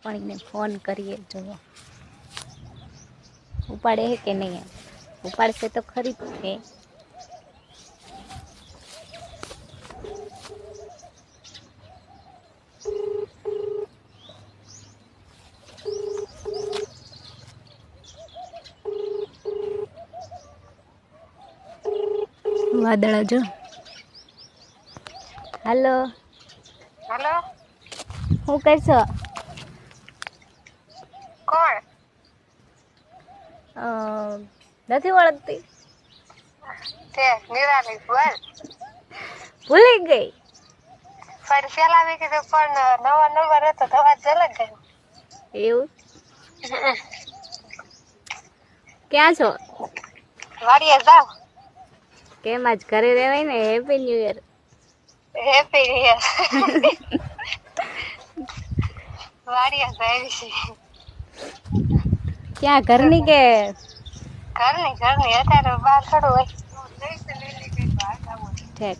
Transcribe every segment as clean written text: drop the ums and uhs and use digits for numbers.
પણ એને ફોન કરીએ જો ઉપાડે હે કે નહીં. ઉપાડશે તો ખરી જ છે. વાદળા જો. હાલો હેલો, શું કરશો? કોણ? નથી ઓળખતી. તે નિરાલી બોલ. ભૂલી ગઈ. ફરી પેલા વી કીધું પણ નવો નંબર હતો તો અવાજ અલગ ગયો. એવું? ક્યાં છો? વાડીએ જાવ. કેમ આજ ઘરે રહેવાય ને. Happy new year. Happy new year. વાડીએ જાય છે. ક્યાં ઘરની કે? ઘરની અત્યારે બહાર થોડું હોય. ઠેક.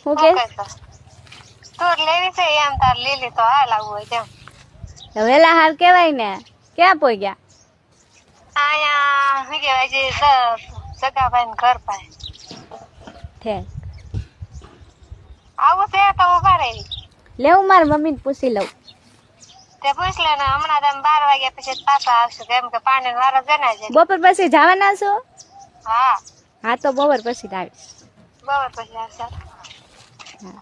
હું કે તું લેવી છે એમ તાર લીલી તો હાલ આવું હોય તેમ. વેલા હાર કેવાય ને. ક્યાં પોગ્યા? અહીંયા શું કહેવાય છે સગાભાઈ ઘર પાસે. ઠેક. આવું છે તો ઉભા રહી. લેવું મારી મમ્મીને પૂછી લઉં. તે પૂછ લે ને હમણાં તમે 12 વાગ્યા પછી પાછા આવશું કેમ કે પાણી વાળો જના છે. બપોર પછી જવાના છો? હા. હા તો બપોર પછી આવીશ. બપોર પછી આવશે. હા.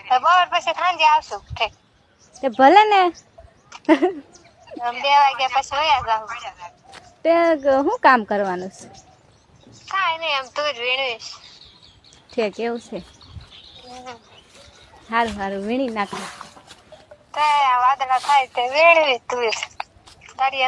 તો બપોર પછી સાંજે આવશું. ઠીક. તે ભલે ને. 2 વાગ્યા પછી વયા જાવ. તે શું કામ કરવાનું છે? કાંઈ નહીં એમ તું જ વીણવીશ. ઠીક એવું છે. સારું સારું વીણી નાખો. વાદળા થાય તે વીણવી તું જ. તારી